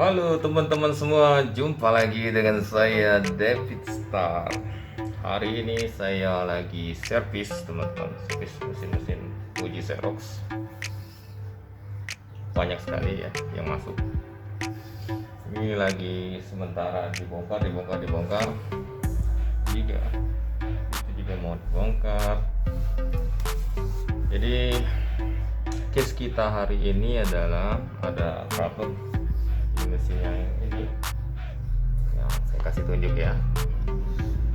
Halo teman-teman semua, jumpa lagi dengan saya David Star. Hari ini saya lagi servis teman-teman, servis mesin-mesin Fuji Xerox. Banyak sekali ya yang masuk. Ini lagi sementara dibongkar. Juga itu juga mau dibongkar. Jadi case kita hari ini adalah ada problem di mesin yang ini. Yang saya kasih tunjuk ya.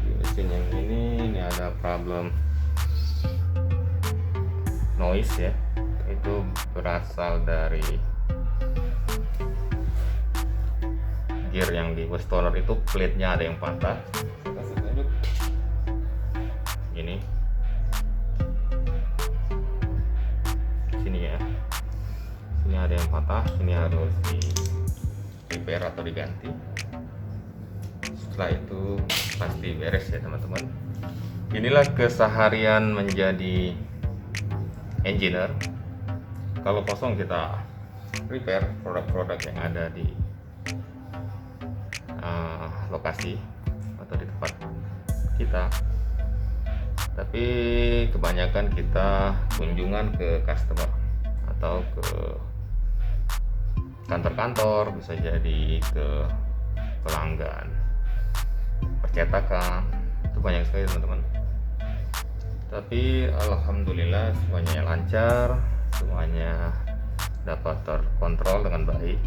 Di mesin yang ini ada problem noise ya, itu berasal dari gear yang di Westoner itu plate-nya ada yang patah. Saya kasih tunjuk ini sini ya, sini ada yang patah, sini harus di repair atau diganti. Setelah itu pasti beres ya teman-teman. Inilah keseharian menjadi engineer. Kalau kosong kita repair produk-produk yang ada di lokasi atau di tempat kita. Tapi kebanyakan kita kunjungan ke customer atau ke kantor-kantor, bisa jadi ke pelanggan, percetakan, itu banyak sekali teman-teman. Tapi alhamdulillah semuanya lancar, semuanya dapat terkontrol dengan baik,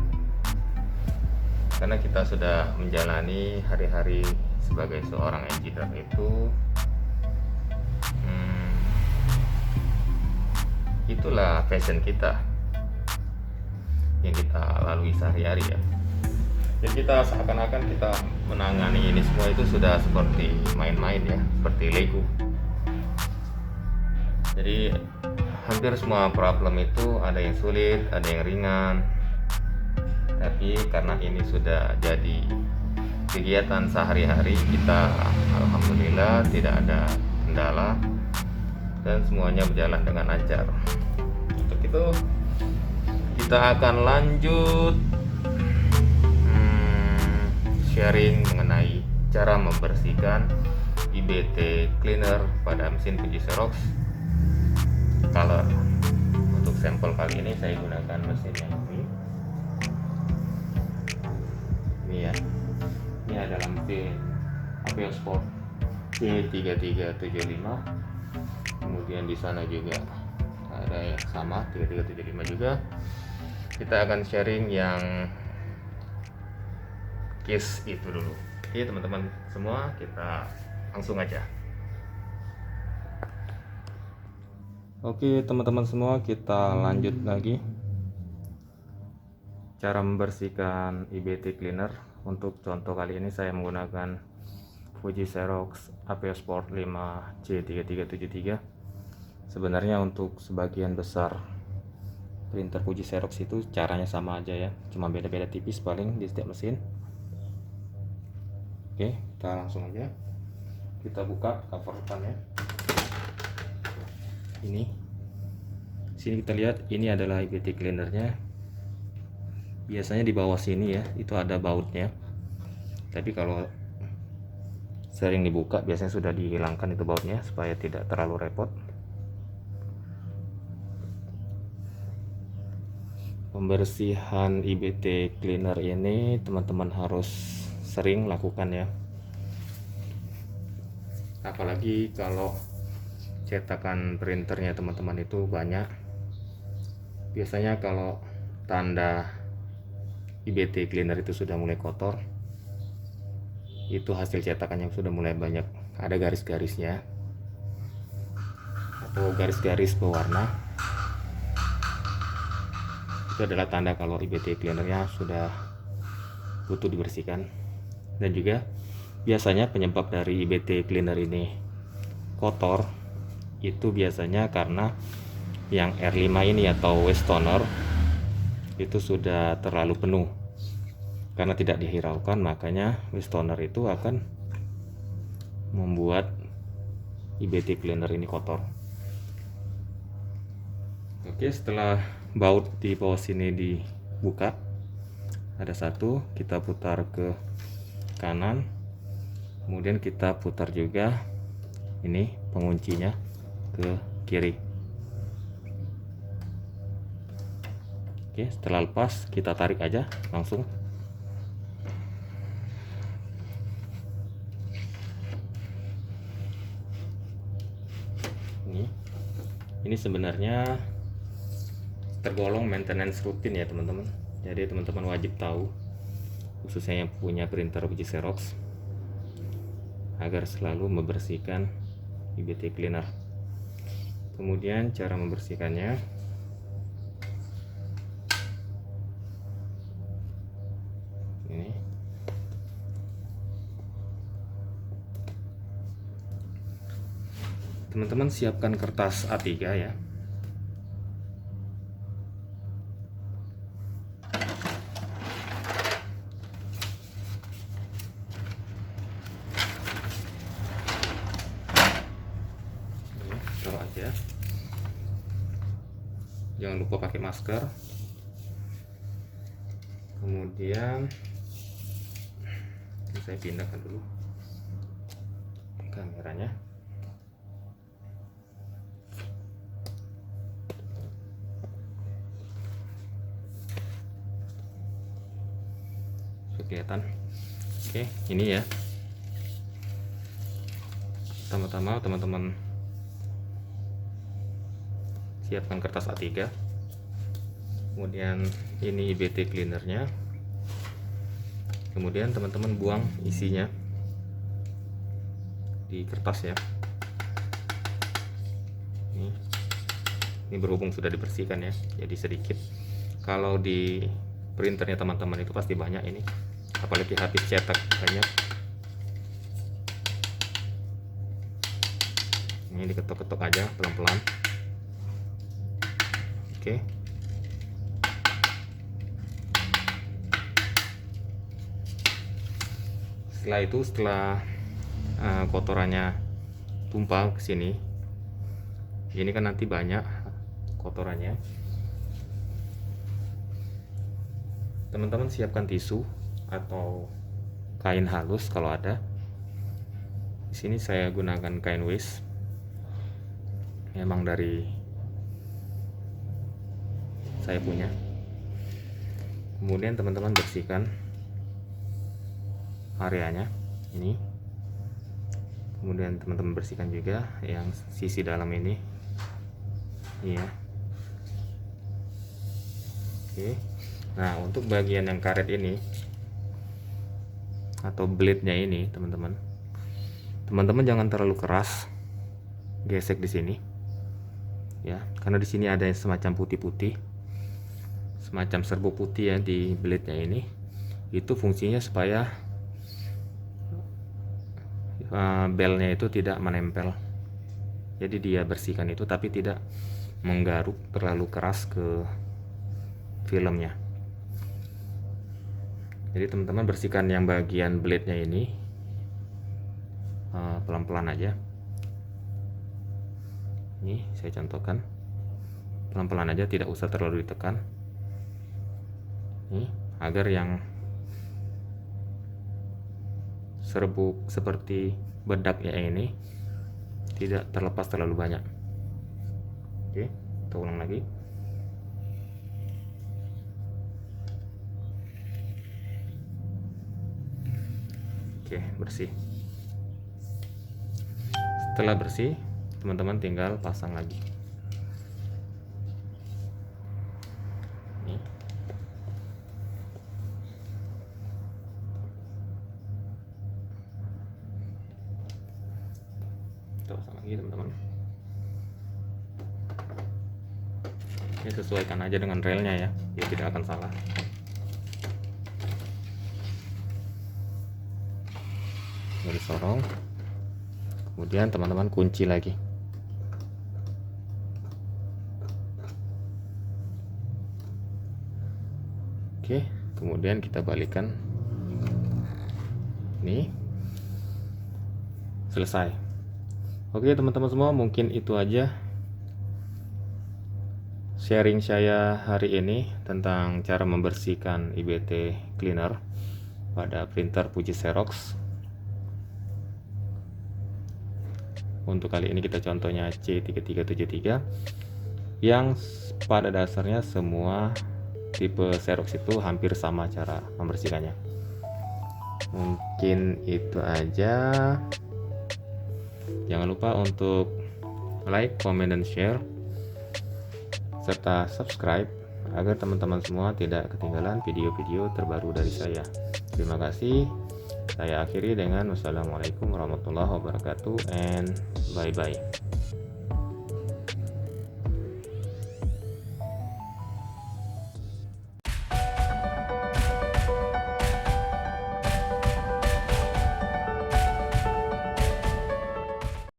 karena kita sudah menjalani hari-hari sebagai seorang engineer itu. Itulah passion kita yang kita lalui sehari-hari ya. Jadi kita seakan-akan kita menangani ini semua itu sudah seperti main-main ya, seperti Lego. Jadi hampir semua problem itu ada yang sulit, ada yang ringan. Tapi karena ini sudah jadi kegiatan sehari-hari kita, alhamdulillah tidak ada kendala dan semuanya berjalan dengan lancar. Untuk itu kita akan lanjut sharing mengenai cara membersihkan IBT cleaner pada mesin Fuji Xerox color. Untuk sampel kali ini saya gunakan mesin yang ini ya. Ini adalah mesin Apeos Sport C3375. Kemudian di sana juga ada yang sama 3375 juga. Kita akan sharing yang case itu dulu. Oke teman-teman semua, kita langsung aja. Oke teman-teman semua, kita lanjut lagi cara membersihkan IBT cleaner. Untuk contoh kali ini saya menggunakan Fuji Xerox Apeos Sport 5 C3373. Sebenarnya untuk sebagian besar printer Fuji Xerox itu caranya sama aja ya, cuma beda-beda tipis paling di setiap mesin. Oke, kita langsung aja kita buka cover depannya. Ini sini kita lihat, ini adalah IBT cleanernya. Biasanya di bawah sini ya itu ada bautnya, tapi kalau sering dibuka biasanya sudah dihilangkan itu bautnya supaya tidak terlalu repot. Pembersihan IBT cleaner ini teman-teman harus sering lakukan ya, apalagi kalau cetakan printernya teman-teman itu banyak. Biasanya kalau tanda IBT cleaner itu sudah mulai kotor, itu hasil cetakannya sudah mulai banyak ada garis-garisnya atau garis-garis berwarna. Itu adalah tanda kalau IBT cleanernya sudah butuh dibersihkan. Dan juga biasanya penyebab dari IBT cleaner ini kotor itu biasanya karena yang R5 ini atau Westoner itu sudah terlalu penuh. Karena tidak dihiraukan, makanya Westoner itu akan membuat IBT cleaner ini kotor. Oke, setelah baut di bawah sini dibuka, ada satu, kita putar ke kanan, kemudian kita putar juga ini penguncinya ke kiri. Oke, setelah lepas kita tarik aja langsung. Ini sebenarnya tergolong maintenance rutin ya teman-teman. Jadi teman-teman wajib tahu, khususnya yang punya printer biji Xerox, agar selalu membersihkan IBT cleaner. Kemudian cara membersihkannya, ini teman-teman siapkan kertas A3 ya. Taruh aja. Jangan lupa pakai masker. Kemudian saya pindahkan dulu kameranya. Kelihatan. Oke, ini ya. Pertama-tama teman-teman siapkan kertas A3. Kemudian ini IBT cleanernya. Kemudian teman-teman buang isinya di kertas ya. Ini berhubung sudah dibersihkan ya, jadi sedikit. Kalau di printernya teman-teman itu pasti banyak ini, apalagi habis cetak banyak. Ini diketok-ketok aja pelan-pelan. Oke. Setelah itu, setelah kotorannya tumpah ke sini, ini kan nanti banyak kotorannya, teman-teman siapkan tisu atau kain halus kalau ada. Di sini saya gunakan kain waste, memang dari saya punya. Kemudian teman-teman bersihkan areanya ini. Kemudian teman-teman bersihkan juga yang sisi dalam ini. Iya. Oke. Nah, untuk bagian yang karet ini atau blade-nya ini, teman-teman jangan terlalu keras. Gesek di sini. Ya, karena di sini ada semacam putih-putih. Semacam serbuk putih ya di blade-nya ini. Itu fungsinya supaya belnya itu tidak menempel. Jadi dia bersihkan itu tapi tidak menggaruk terlalu keras ke filmnya. Jadi teman-teman bersihkan yang bagian blade-nya ini pelan-pelan aja. Ini saya contohkan, pelan-pelan aja, tidak usah terlalu ditekan. Ini agar yang serbuk seperti bedak ya ini tidak terlepas terlalu banyak. Oke, kita ulang lagi. Oke, bersih. Setelah bersih, teman-teman tinggal pasang lagi. Nih. Kita pasang lagi, teman-teman. Ini sesuaikan aja dengan relnya ya, dia tidak akan salah. Jadi sorong, kemudian teman-teman kunci lagi. Oke, kemudian kita balikan. Nih, selesai. Oke teman-teman semua, mungkin itu aja sharing saya hari ini tentang cara membersihkan IBT cleaner pada printer Fuji Xerox. Untuk kali ini kita contohnya C3373 yang pada dasarnya semua tipe Xerox itu hampir sama cara membersihkannya. Mungkin itu aja. Jangan lupa untuk like, comment, dan share serta subscribe agar teman-teman semua tidak ketinggalan video-video terbaru dari saya. Terima kasih. Saya akhiri dengan wassalamualaikum warahmatullahi wabarakatuh and bye-bye.